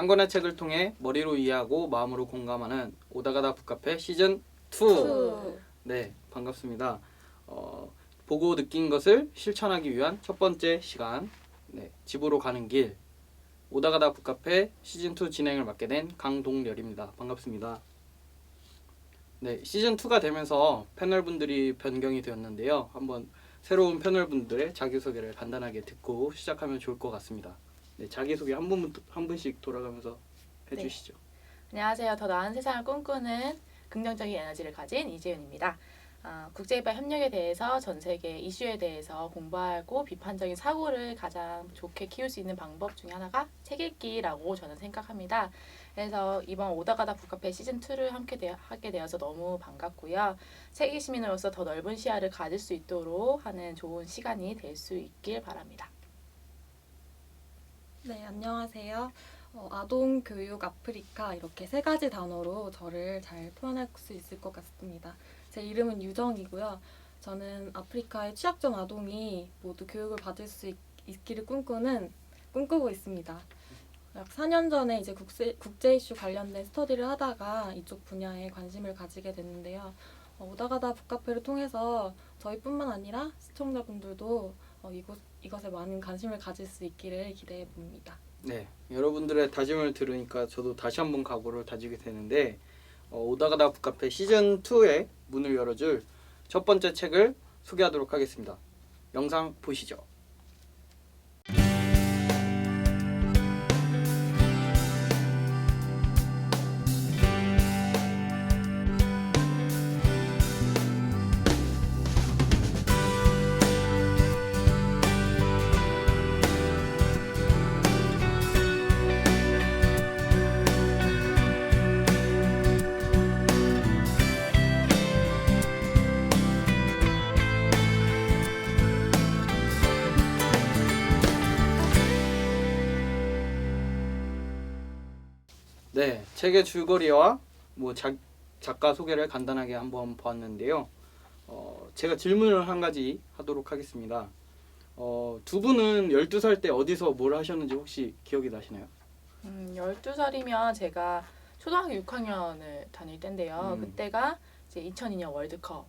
한 권의 책을 통해 머리로 이해하고 마음으로 공감하는 오다가다 북카페 시즌 2. 네, 반갑습니다. 보고 느낀 것을 실천하기 위한 첫 번째 시간, 네, 집으로 가는 길. 오다가다 북카페 시즌 2 진행을 맡게 된 강동렬입니다. 반갑습니다. 네, 시즌 2가 되면서 패널분들이 변경이 되었는데요. 한번 새로운 패널분들의 자기소개를 간단하게 듣고 시작하면 좋을 것 같습니다. 네, 자기소개 한 분씩 돌아가면서 해주시죠. 안녕하세요. 더 나은 세상을 꿈꾸는 긍정적인 에너지를 가진 이재윤입니다. 국제개발 협력에 대해서 전 세계 이슈에 대해서 공부하고 비판적인 사고를 가장 좋게 키울 수 있는 방법 중에 하나가 책 읽기라고 저는 생각합니다. 그래서 이번 오다가다 북카페 시즌2를 함께 하게 되어서 너무 반갑고요. 세계 시민으로서 더 넓은 시야를 가질 수 있도록 하는 좋은 시간이 될 수 있길 바랍니다. 네, 안녕하세요. 아동 교육 아프리카 이렇게 세 가지 단어로 저를 잘 표현할 수 있을 것 같습니다. 제 이름은 유정이고요. 저는 아프리카의 취약점 아동이 모두 교육을 받을 수 있기를 꿈꾸고 있습니다. 약 4년 전에 이제 국제 이슈 관련된 스터디를 하다가 이쪽 분야에 관심을 가지게 됐는데요. 오다가다 북카페를 통해서 저희뿐만 아니라 시청자분들도 이것에 많은 관심을 가질 수 있기를 기대해 봅니다. 네, 여러분들의 다짐을 들으니까 저도 다시 한번 각오를 다지게 되는데 오다가다 북카페 시즌 2의 문을 열어줄 첫 번째 책을 소개하도록 하겠습니다. 영상 보시죠. 네, 책의 줄거리와 작가 소개를 간단하게 한번 보았는데요. 제가 질문을 한 가지 하도록 하겠습니다. 두 분은 12살 때 어디서 뭘 하셨는지 혹시 기억이 나시나요? 12살이면 제가 초등학교 6학년을 다닐 때인데요. 그때가 이제 2002년 월드컵.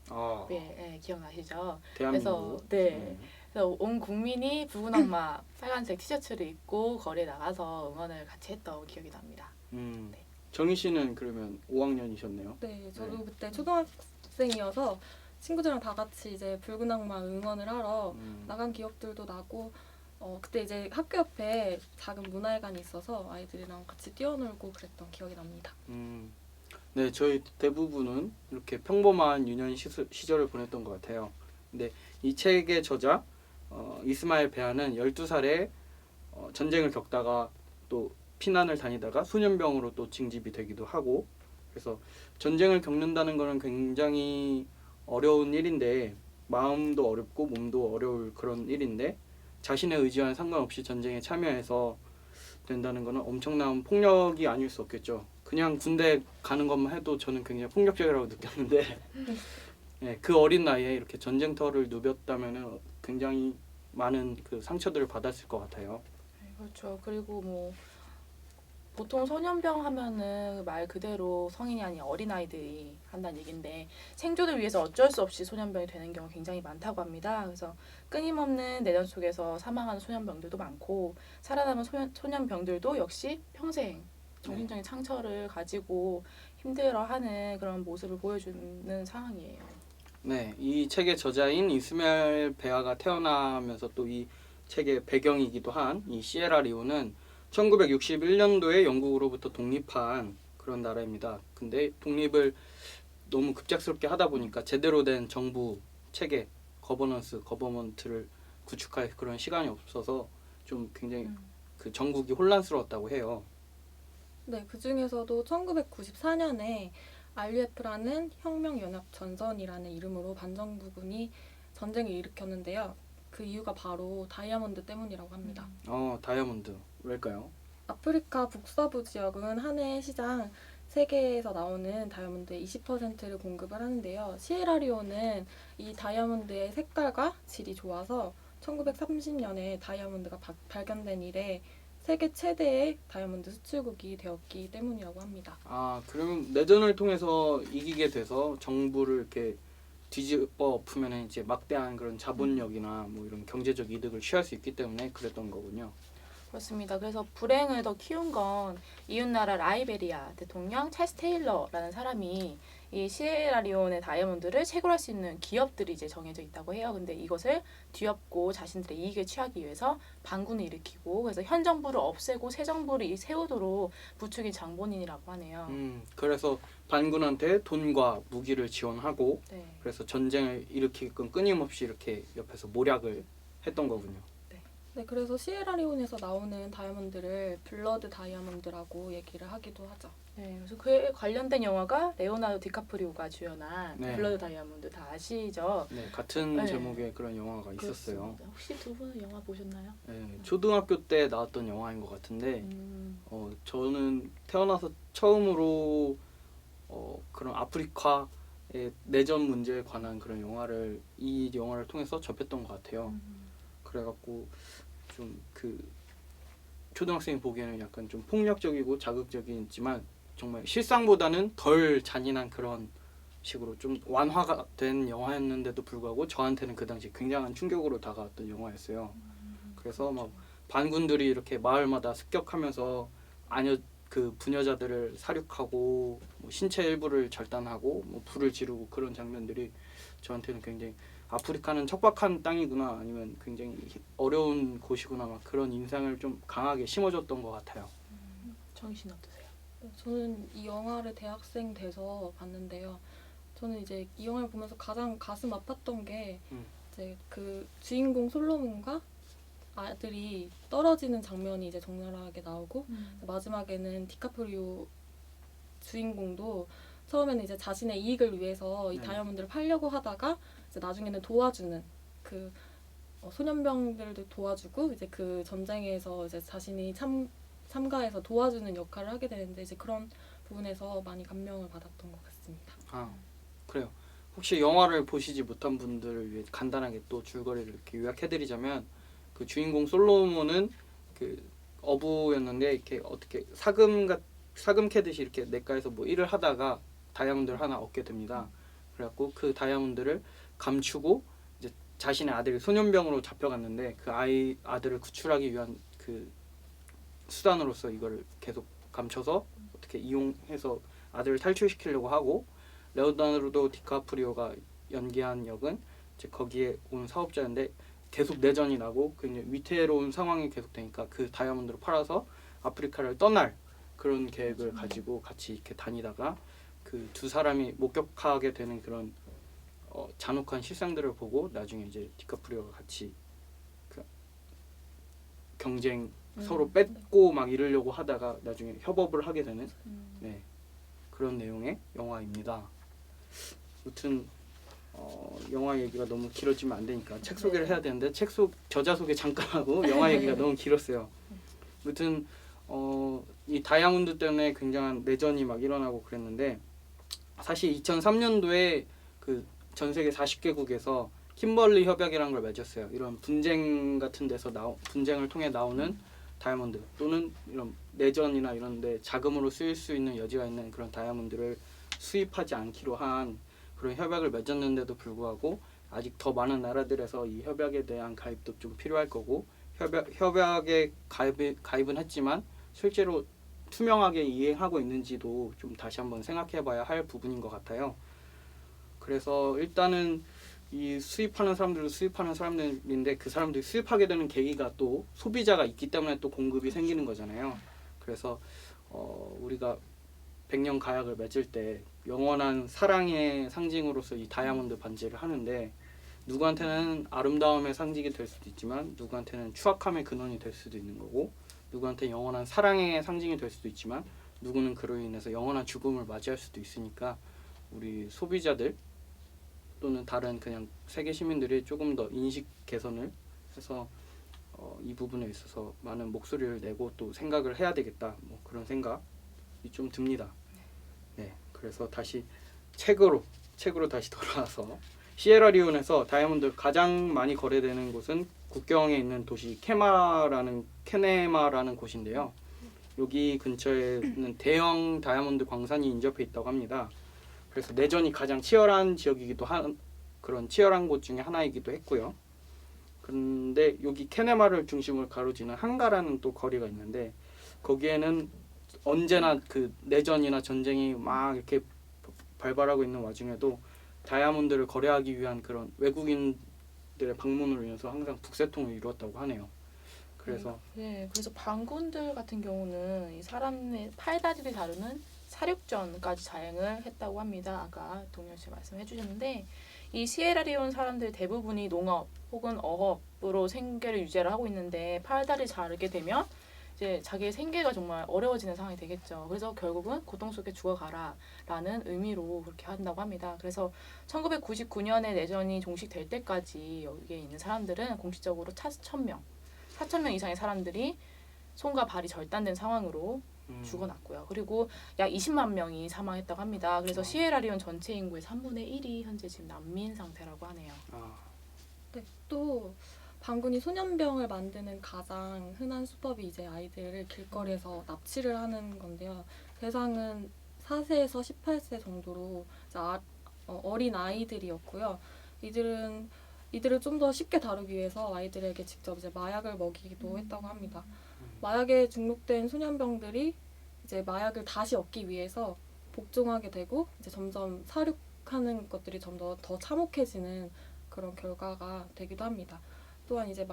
네, 기억나시죠? 대한민국. 그래서 온 국민이 붉은 악마 빨간색 티셔츠를 입고 거리에 나가서 응원을 같이 했던 기억이 납니다. 정희 씨는 그러면 5학년이셨네요. 네, 저도 그때 초등학생이어서 친구들이랑 다 같이 이제 붉은 악마 응원을 하러 나간 기억들도 나고, 그때 이제 학교 옆에 작은 문화회관이 있어서 아이들이랑 같이 뛰어놀고 그랬던 기억이 납니다. 네, 저희 대부분은 이렇게 평범한 유년 시절을 보냈던 것 같아요. 근데 이 책의 저자 이스마엘 베아는 12살에 전쟁을 겪다가 또 피난을 다니다가 소년병으로 또 징집이 되기도 하고, 그래서 전쟁을 겪는다는 것은 굉장히 어려운 일인데, 마음도 어렵고 몸도 어려울 그런 일인데 자신의 의지와는 상관없이 전쟁에 참여해서 된다는 것은 엄청난 폭력이 아닐 수 없겠죠. 그냥 군대 가는 것만 해도 저는 굉장히 폭력적이라고 느꼈는데 네, 그 어린 나이에 이렇게 전쟁터를 누볐다면 굉장히 많은 그 상처들을 받았을 것 같아요. 네, 그렇죠. 그리고 뭐 보통 소년병 하면은 말 그대로 성인이 아닌 어린아이들이 한다는 얘긴데, 생존을 위해서 어쩔 수 없이 소년병이 되는 경우가 굉장히 많다고 합니다. 그래서 끊임없는 내전 속에서 사망하는 소년병들도 많고, 살아남은 소년병들도 역시 평생 정신적인 상처를 가지고 힘들어하는 그런 모습을 보여주는 상황이에요. 네, 이 책의 저자인 이스마엘 베아가 태어나면서 또 이 책의 배경이기도 한 이 시에라리온은 1961년도에 영국으로부터 독립한 그런 나라입니다. 근데 독립을 너무 급작스럽게 하다 보니까 제대로 된 정부 체계, 거버먼트를 구축할 그런 시간이 없어서 좀 굉장히 그 전국이 혼란스러웠다고 해요. 네, 그 중에서도 1994년에 RUF라는 혁명연합전선이라는 이름으로 반정부군이 전쟁을 일으켰는데요. 그 이유가 바로 다이아몬드 때문이라고 합니다. 다이아몬드. 왜일까요? 아프리카 북서부 지역은 한 해 시장 세계에서 나오는 다이아몬드의 20%를 공급을 하는데요. 시에라리온은 이 다이아몬드의 색깔과 질이 좋아서 1930년에 다이아몬드가 발견된 이래 세계 최대의 다이아몬드 수출국이 되었기 때문이라고 합니다. 아, 그러면 내전을 통해서 이기게 돼서 정부를 이렇게 뒤집어 엎으면 이제 막대한 그런 자본력이나 뭐 이런 경제적 이득을 취할 수 있기 때문에 그랬던 거군요. 그렇습니다. 그래서 불행을 더 키운 건 이웃나라 라이베리아 대통령 찰스 테일러라는 사람이 이 시에라리온의 다이아몬드를 채굴할 수 있는 기업들이 이제 정해져 있다고 해요. 근데 이것을 뒤엎고 자신들의 이익을 취하기 위해서 반군을 일으키고 그래서 현 정부를 없애고 새 정부를 세우도록 부추긴 장본인이라고 하네요. 그래서 반군한테 돈과 무기를 지원하고 네. 그래서 전쟁을 일으키게끔 끊임없이 이렇게 옆에서 모략을 했던 거군요. 네, 그래서 시에라리온에서 나오는 다이아몬드를 블러드 다이아몬드라고 얘기를 하기도 하죠. 네, 그래서 그에 관련된 영화가 레오나르도 디카프리오가 주연한 네. 블러드 다이아몬드 다 아시죠? 네, 같은 네. 제목의 그런 영화가 있었어요. 그렇습니다. 혹시 두 분은 영화 보셨나요? 네, 초등학교 때 나왔던 영화인 것 같은데 음, 저는 태어나서 처음으로 그런 아프리카의 내전 문제에 관한 그런 이 영화를 통해서 접했던 것 같아요. 그래갖고 좀 그 초등학생이 보기에는 약간 좀 폭력적이고 자극적이지만 정말 실상보다는 덜 잔인한 그런 식으로 좀 완화가 된 영화였는데도 불구하고 저한테는 그 당시 굉장한 충격으로 다가왔던 영화였어요. 그래서 막 반군들이 이렇게 마을마다 습격하면서 그 부녀자들을 살육하고 뭐 신체 일부를 절단하고 뭐 불을 지르고 그런 장면들이 저한테는 굉장히 아프리카는 척박한 땅이구나 아니면 굉장히 어려운 곳이구나 막 그런 인상을 좀 강하게 심어줬던 것 같아요. 정희 씨는 어떠세요? 저는 이 영화를 대학생 돼서 봤는데요. 저는 이제 이 영화를 보면서 가장 가슴 아팠던 게 이제 그 주인공 솔로몬과 아들이 떨어지는 장면이 이제 적나라하게 나오고 마지막에는 디카프리오 주인공도 처음에는 이제 자신의 이익을 위해서 이 네. 다이아몬드를 팔려고 하다가 이제 나중에는 도와주는 그 소년병들도 도와주고 이제 그 전쟁에서 이제 자신이 참가해서 도와주는 역할을 하게 되는데 이제 그런 부분에서 많이 감명을 받았던 것 같습니다. 아, 그래요. 혹시 영화를 보시지 못한 분들을 위해 간단하게 또 줄거리를 이렇게 요약해드리자면 그 주인공 솔로몬은 그 어부였는데 이렇게 어떻게 사금 캐듯이 이렇게 냇가에서 뭐 일을 하다가 다이아몬드를 하나 얻게 됩니다. 그래갖고 그 다이아몬드를 감추고 이제 자신의 아들이 소년병으로 잡혀갔는데 그 아들을 구출하기 위한 그 수단으로서 이걸 계속 감춰서 어떻게 이용해서 아들을 탈출시키려고 하고 레오나르도 디카프리오가 연기한 역은 이제 거기에 온 사업자인데 계속 내전이 나고 굉장히 위태로운 상황이 계속되니까 그 다이아몬드를 팔아서 아프리카를 떠날 그런 계획을 가지고 같이 이렇게 다니다가 그 두 사람이 목격하게 되는 그런 잔혹한 실상들을 보고 나중에 이제 디카프리오가 같이 그 경쟁 서로 뺏고 막 이러려고 하다가 나중에 협업을 하게 되는 네, 그런 내용의 영화입니다. 아무튼 영화 얘기가 너무 길어지면 안 되니까 책 소개를 해야 되는데 저자 소개 잠깐 하고 영화 얘기가 너무 길었어요. 아무튼 이 다이아몬드 때문에 굉장한 내전이 막 일어나고 그랬는데 사실 2003년도에 그 전 세계 40개국에서 킴벌리 협약이라는 걸 맺었어요. 이런 분쟁 같은 데서 분쟁을 통해 나오는 다이아몬드 또는 이런 내전이나 이런 데 자금으로 쓰일 수 있는 여지가 있는 그런 다이아몬드를 수입하지 않기로 한 그런 협약을 맺었는데도 불구하고 아직 더 많은 나라들에서 이 협약에 대한 가입도 좀 필요할 거고 협약에 가입은 했지만 실제로 투명하게 이행하고 있는지도 좀 다시 한번 생각해 봐야 할 부분인 것 같아요. 그래서 일단은 이 수입하는 사람들인데 그 사람들이 수입하게 되는 계기가 또 소비자가 있기 때문에 또 공급이 생기는 거잖아요. 그래서 우리가 백년 가약을 맺을 때 영원한 사랑의 상징으로서 이 다이아몬드 반지를 하는데 누구한테는 아름다움의 상징이 될 수도 있지만 누구한테는 추악함의 근원이 될 수도 있는 거고 누구한테는 영원한 사랑의 상징이 될 수도 있지만 누구는 그로 인해서 영원한 죽음을 맞이할 수도 있으니까 우리 소비자들 또는 다른 그냥 세계 시민들이 조금 더 인식 개선을 해서 이 부분에 있어서 많은 목소리를 내고 또 생각을 해야 되겠다 뭐 그런 생각이 좀 듭니다. 네, 그래서 다시 책으로 다시 돌아와서 시에라리온에서 다이아몬드 가장 많이 거래되는 곳은 국경에 있는 도시 케네마라는 곳인데요. 여기 근처에는 대형 다이아몬드 광산이 인접해 있다고 합니다. 그래서 내전이 가장 치열한 지역이기도 한 그런 치열한 곳 중에 하나이기도 했고요. 그런데 여기 케네마를 중심으로 가로지는 한가라는 또 거리가 있는데 거기에는 언제나 그 내전이나 전쟁이 막 이렇게 발발하고 있는 와중에도 다이아몬드를 거래하기 위한 그런 외국인들의 방문으로 인해서 항상 북새통을 이루었다고 하네요. 그래서 그래서 반군들 같은 경우는 이 사람의 팔다리를 다루는 사륙전까지 자행을 했다고 합니다. 아까 동현 씨 말씀해 주셨는데 이 시에라리온 사람들 대부분이 농업 혹은 어업으로 생계를 유지를 하고 있는데 팔다리 자르게 되면 이제 자기의 생계가 정말 어려워지는 상황이 되겠죠. 그래서 결국은 고통 속에 죽어가라라는 의미로 그렇게 한다고 합니다. 그래서 1999년에 내전이 종식될 때까지 여기에 있는 사람들은 공식적으로 4,000명 이상의 사람들이 손과 발이 절단된 상황으로 죽어났고요. 그리고 약 20만 명이 사망했다고 합니다. 그래서 시에라리온 전체 인구의 3분의 1이 현재 지금 난민 상태라고 하네요. 네, 또 반군이 소년병을 만드는 가장 흔한 수법이 이제 아이들을 길거리에서 납치를 하는 건데요. 대상은 4세에서 18세 정도로 이제 어린 아이들이었고요. 이들을 좀 더 쉽게 다루기 위해서 아이들에게 직접 이제 마약을 먹이기도 했다고 합니다. 마약에 중독된 소년병들이 이제 마약을 다시 얻기 위해서 복종하게 되고 이제 점점 사륙하는 것들이 좀 더 참혹해지는 그런 결과가 되기도 합니다. 또한 이제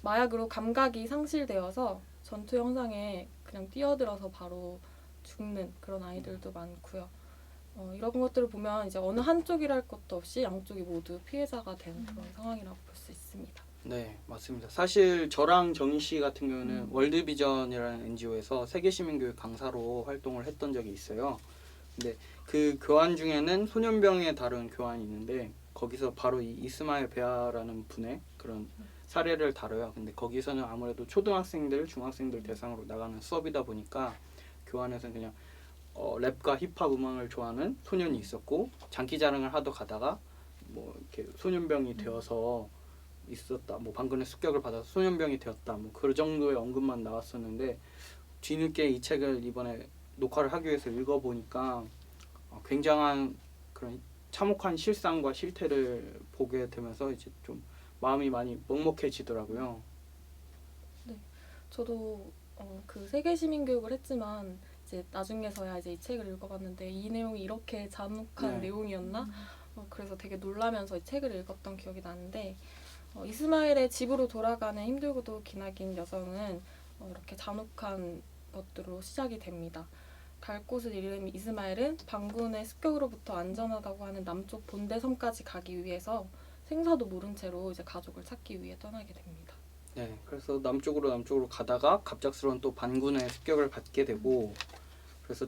마약으로 감각이 상실되어서 전투 현장에 그냥 뛰어들어서 바로 죽는 그런 아이들도 많고요. 이런 것들을 보면 이제 어느 한쪽이랄 것도 없이 양쪽이 모두 피해자가 되는 그런 상황이라고 볼 수 있습니다. 네, 맞습니다. 사실 저랑 정희 씨 같은 경우는 월드비전이라는 NGO에서 세계시민교육 강사로 활동을 했던 적이 있어요. 근데 그 교환 중에는 소년병에 다룬 교환이 있는데 거기서 바로 이 이스마일 베아라는 분의 그런 사례를 다뤄요. 근데 거기서는 아무래도 초등학생들, 중학생들 대상으로 나가는 수업이다 보니까 교환에서는 그냥 랩과 힙합 음악을 좋아하는 소년이 있었고 장기자랑을 하러 가다가 뭐 이렇게 소년병이 되어서 있었다. 뭐 반군의 습격을 받아서 소년병이 되었다. 뭐 그 정도의 언급만 나왔었는데 뒤늦게 이 책을 이번에 녹화를 하기 위해서 읽어보니까 굉장한 그런 참혹한 실상과 실태를 보게 되면서 이제 좀 마음이 많이 먹먹해지더라고요. 네, 저도 그 세계 시민 교육을 했지만 이제 나중에서야 이제 이 책을 읽어봤는데 이 내용이 이렇게 잔혹한 내용이었나? 그래서 되게 놀라면서 이 책을 읽었던 기억이 나는데 이스마일의 집으로 돌아가는 힘들고도 기나긴 여정은 이렇게 잔혹한 것들로 시작이 됩니다. 갈 곳을 잃은 이스마일은 반군의 습격으로부터 안전하다고 하는 남쪽 본대섬까지 가기 위해서 생사도 모른 채로 이제 가족을 찾기 위해 떠나게 됩니다. 네, 그래서 남쪽으로 가다가 갑작스러운 또 반군의 습격을 받게 되고 그래서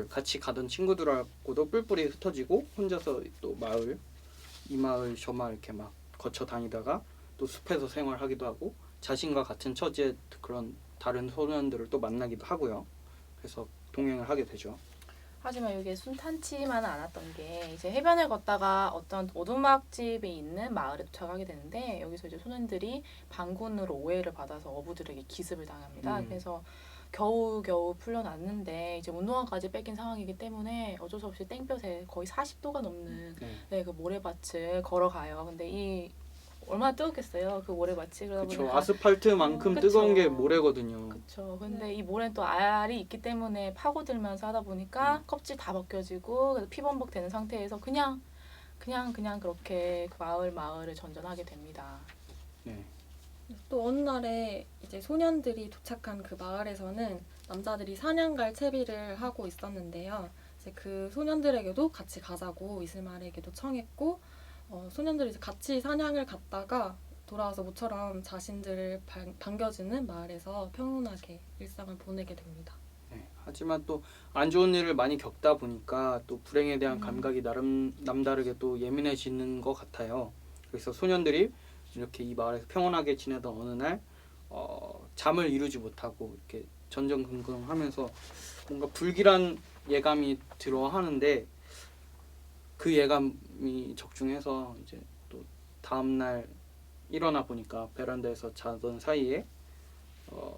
같이 가던 친구들하고도 뿔뿔이 흩어지고 혼자서 또 이 마을 저 마을 이렇게 막 거쳐 다니다가 또 숲에서 생활하기도 하고 자신과 같은 처지의 그런 다른 소년들을 또 만나기도 하고요. 그래서 동행을 하게 되죠. 하지만 이게 순탄치만은 않았던 게 이제 해변을 걷다가 어떤 오두막집에 있는 마을에 도착하게 되는데 여기서 이제 소년들이 반군으로 오해를 받아서 어부들에게 기습을 당합니다. 그래서 겨우 풀려났는데 이제 운동화까지 뺏긴 상황이기 때문에 어쩔 수 없이 땡볕에 거의 40도가 넘는 그 모래밭을 걸어가요. 근데 얼마나 뜨겁겠어요. 그 모래밭이. 그러다 그쵸. 보니까 아스팔트만큼 그쵸. 뜨거운 게 모래거든요. 그렇죠. 근데 이 모래는 또 알이 있기 때문에 파고들면서 하다 보니까 껍질 다 벗겨지고 그래서 피범벅 되는 상태에서 그냥 그렇게 그 마을을 전전하게 됩니다. 네. 또 어느 날에 이제 소년들이 도착한 그 마을에서는 남자들이 사냥 갈 채비를 하고 있었는데요. 이제 그 소년들에게도 같이 가자고 이스마일에게도 청했고 소년들이 이제 같이 사냥을 갔다가 돌아와서 모처럼 자신들을 반겨주는 마을에서 평온하게 일상을 보내게 됩니다. 네. 하지만 또 안 좋은 일을 많이 겪다 보니까 또 불행에 대한 감각이 남다르게 또 예민해지는 것 같아요. 그래서 소년들이 이렇게 이 마을에서 평온하게 지내던 어느 날 잠을 이루지 못하고 이렇게 전전긍긍하면서 뭔가 불길한 예감이 들어 하는데 그 예감이 적중해서 이제 또 다음 날 일어나 보니까 베란다에서 자던 사이에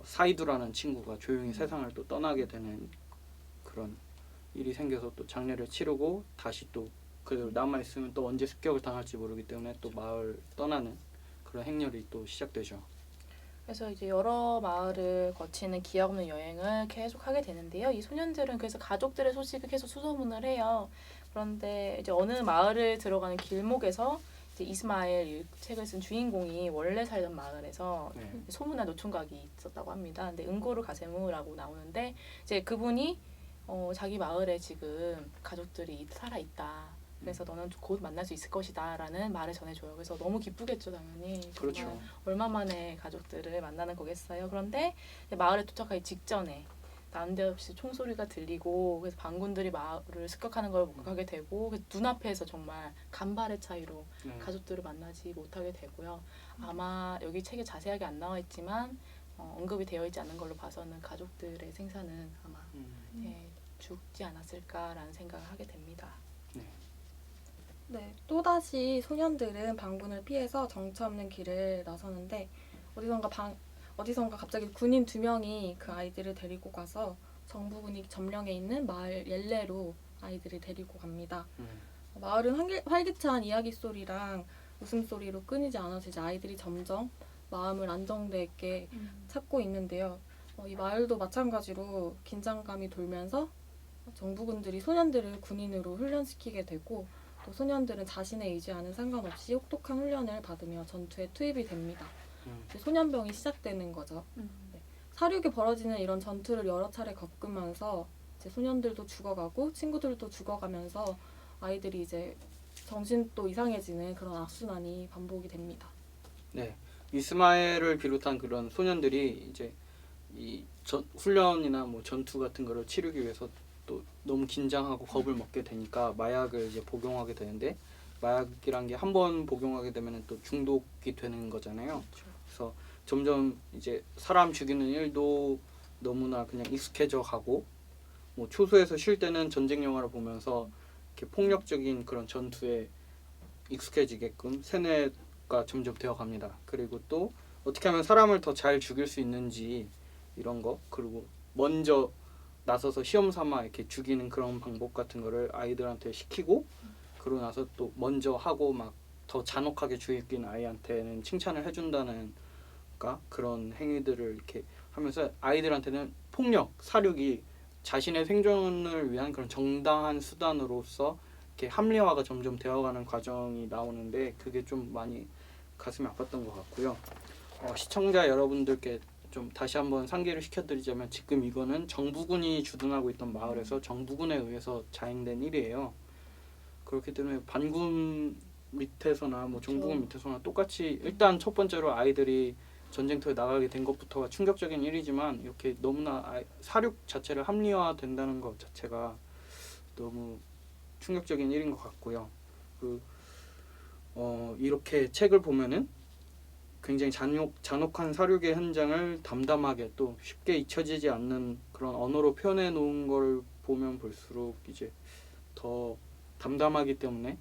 사이두라는 친구가 조용히 세상을 또 떠나게 되는 그런 일이 생겨서 또 장례를 치르고 다시 또 그대로 남아 있으면 또 언제 습격을 당할지 모르기 때문에 또 마을 떠나는 그런 행렬이 또 시작되죠. 그래서 이제 여러 마을을 거치는 기약 없는 여행을 계속 하게 되는데요. 이 소년들은 그래서 가족들의 소식을 계속 수소문을 해요. 그런데 이제 어느 마을을 들어가는 길목에서 이제 이스마엘 이 책을 쓴 주인공이 원래 살던 마을에서 네. 소문난 노총각이 있었다고 합니다. 근데 은고르 가세무라고 나오는데 이제 그분이 자기 마을에 지금 가족들이 살아 있다. 그래서 너는 곧 만날 수 있을 것이다라는 말을 전해줘요. 그래서 너무 기쁘겠죠, 당연히. 정말 그렇죠. 얼마 만에 가족들을 만나는 거겠어요. 그런데 이제 마을에 도착하기 직전에 난데없이 총소리가 들리고 그래서 반군들이 마을을 습격하는 걸 목격하게 되고 그래서 눈앞에서 정말 간발의 차이로 네. 가족들을 만나지 못하게 되고요. 아마 여기 책에 자세하게 안 나와 있지만 언급이 되어 있지 않은 걸로 봐서는 가족들의 생사는 아마 죽지 않았을까라는 생각을 하게 됩니다. 네, 또다시 소년들은 반군을 피해서 정처 없는 길을 나서는데 어디선가 갑자기 군인 2명이 그 아이들을 데리고 가서 정부군이 점령해 있는 마을 옐레로 아이들을 데리고 갑니다. 마을은 활기찬 이야기 소리랑 웃음소리로 끊이지 않아서 이제 아이들이 점점 마음을 안정되게 찾고 있는데요. 이 마을도 마찬가지로 긴장감이 돌면서 정부군들이 소년들을 군인으로 훈련시키게 되고 또 소년들은 자신의 의지와는 상관없이 혹독한 훈련을 받으며 전투에 투입이 됩니다. 이제 소년병이 시작되는 거죠. 네. 사륙이 벌어지는 이런 전투를 여러 차례 겪으면서 이제 소년들도 죽어가고 친구들도 죽어가면서 아이들이 이제 정신도 이상해지는 그런 악순환이 반복이 됩니다. 네, 이스마엘을 비롯한 그런 소년들이 이제 훈련이나 뭐 전투 같은 거를 치르기 위해서 또 너무 긴장하고 겁을 먹게 되니까 마약을 이제 복용하게 되는데 마약이란 게 한 번 복용하게 되면 또 중독이 되는 거잖아요. 그래서 점점 이제 사람 죽이는 일도 너무나 그냥 익숙해져 가고 뭐 초소에서 쉴 때는 전쟁 영화를 보면서 이렇게 폭력적인 그런 전투에 익숙해지게끔 세뇌가 점점 되어 갑니다. 그리고 또 어떻게 하면 사람을 더 잘 죽일 수 있는지 이런 거 그리고 먼저 나서서 시험 삼아 이렇게 죽이는 그런 방법 같은 거를 아이들한테 시키고 그러고 나서 또 먼저 하고 막 더 잔혹하게 죽이는 아이한테는 칭찬을 해준다는 그런 행위들을 이렇게 하면서 아이들한테는 폭력, 사륙이 자신의 생존을 위한 그런 정당한 수단으로서 이렇게 합리화가 점점 되어가는 과정이 나오는데 그게 좀 많이 가슴이 아팠던 것 같고요. 시청자 여러분들께 좀 다시 한번 상기를 시켜드리자면 지금 이거는 정부군이 주둔하고 있던 마을에서 정부군에 의해서 자행된 일이에요. 그렇기 때문에 반군 밑에서나 뭐 정부군 밑에서나 똑같이 일단 첫 번째로 아이들이 전쟁터에 나가게 된 것부터가 충격적인 일이지만 이렇게 너무나 사륙 자체를 합리화된다는 것 자체가 너무 충격적인 일인 것 같고요. 이렇게 책을 보면은 굉장히 잔혹한 사륙의 현장을 담담하게 또 쉽게 잊혀지지 않는 그런 언어로 표현해 놓은 걸 보면 볼수록 이제 더 담담하기 때문에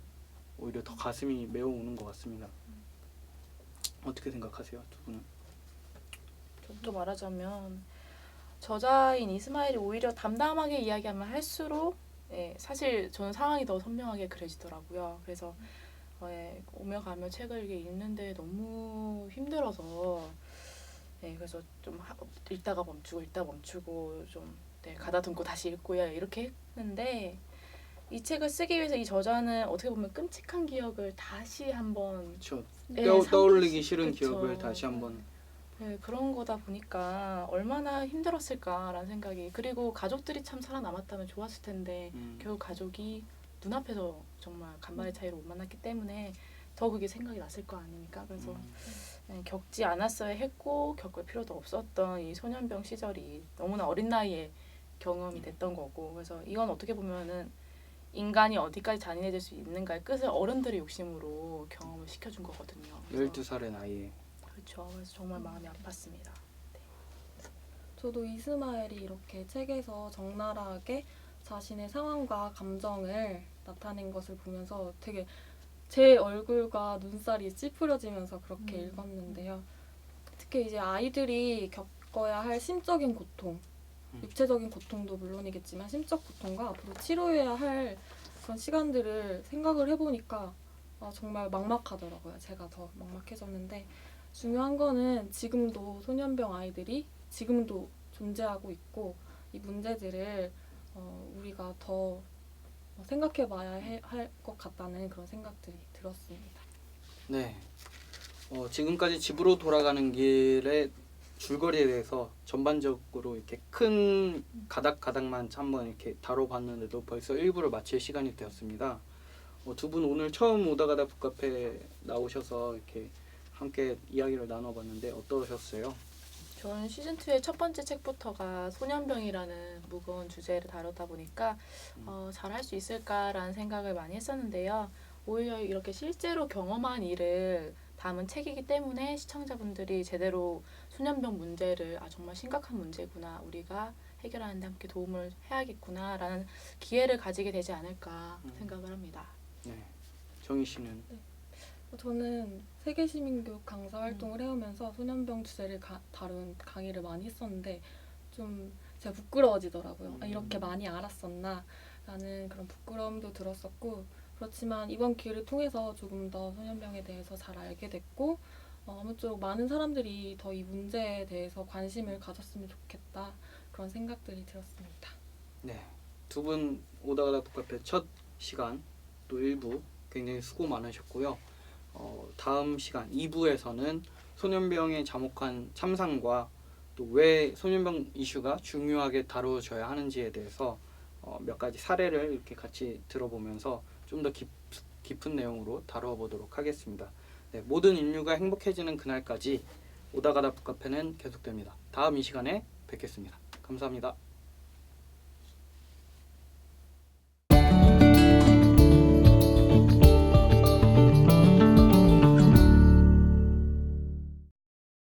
오히려 더 가슴이 메어오는 것 같습니다. 어떻게 생각하세요, 두 분은? 좀 더 말하자면 저자인 이스마일이 오히려 담담하게 이야기하면 할수록 사실 저는 상황이 더 선명하게 그려지더라고요. 그래서 오며 가며 책을 읽는데 너무 힘들어서 그래서 좀 읽다가 멈추고 좀 가다듬고 다시 읽고요 이렇게 했는데 이 책을 쓰기 위해서 이 저자는 어떻게 보면 끔찍한 기억을 다시 한번 그렇죠. 떠올리기 싫은 그쵸. 기억을 다시 한번 그런 거다 보니까 얼마나 힘들었을까라는 생각이 그리고 가족들이 참 살아남았다면 좋았을 텐데 결국 가족이 눈앞에서 정말 간발의 차이로 못 만났기 때문에 더 그게 생각이 났을 거 아닙니까? 그래서 겪지 않았어야 했고 겪을 필요도 없었던 이 소년병 시절이 너무나 어린 나이에 경험이 됐던 거고 그래서 이건 어떻게 보면은 인간이 어디까지 잔인해질 수 있는가의 끝을 어른들의 욕심으로 경험을 시켜준 거거든요. 12살의 나이에 그렇죠. 그래서 정말 마음이 아팠습니다. 저도 이스마엘이 이렇게 책에서 적나라하게 자신의 상황과 감정을 나타낸 것을 보면서 되게 제 얼굴과 눈살이 찌푸려지면서 그렇게 음. 읽었는데요. 특히 이제 아이들이 겪어야 할 심적인 고통, 음. 육체적인 고통도 물론이겠지만 심적 고통과 앞으로 치료해야 할 그런 시간들을 생각을 해보니까 정말 막막하더라고요. 제가 더 막막해졌는데 중요한 거는 지금도 소년병 아이들이 지금도 존재하고 있고 이 문제들을 우리가 더 생각해봐야 할 것 같다는 그런 생각들이 들었습니다. 네. 지금까지 집으로 돌아가는 길의 줄거리에 대해서 전반적으로 이렇게 큰 가닥가닥만 한번 이렇게 다뤄봤는데도 벌써 1부를 마칠 시간이 되었습니다. 두 분 오늘 처음 오다가다 북카페 나오셔서 이렇게 함께 이야기를 나눠봤는데 어떠셨어요? 저는 시즌 2의 첫 번째 책부터가 소년병이라는 무거운 주제를 다루다 보니까 잘할 수 있을까라는 생각을 많이 했었는데요. 오히려 이렇게 실제로 경험한 일을 담은 책이기 때문에 시청자분들이 제대로 소년병 문제를 정말 심각한 문제구나, 우리가 해결하는 데 함께 도움을 해야겠구나라는 기회를 가지게 되지 않을까 생각을 합니다. 네. 정희 씨는? 저는 세계시민교육 강사 활동을 해오면서 소년병 주제를 다룬 강의를 많이 했었는데 좀 제가 부끄러워지더라고요. 이렇게 많이 알았었나 라는 그런 부끄러움도 들었었고, 그렇지만 이번 기회를 통해서 조금 더 소년병에 대해서 잘 알게 됐고 아무쪼록 많은 사람들이 더 이 문제에 대해서 관심을 가졌으면 좋겠다, 그런 생각들이 들었습니다. 네. 두 분 오다가다 북카페 첫 시간 또 1부 굉장히 수고 많으셨고요. 다음 시간 2부에서는 소년병에 자목한 참상과 또 왜 소년병 이슈가 중요하게 다뤄져야 하는지에 대해서 몇 가지 사례를 이렇게 같이 들어보면서 좀 더 깊은 내용으로 다뤄보도록 하겠습니다. 네, 모든 인류가 행복해지는 그날까지 오다가다 북카페는 계속됩니다. 다음 이 시간에 뵙겠습니다. 감사합니다.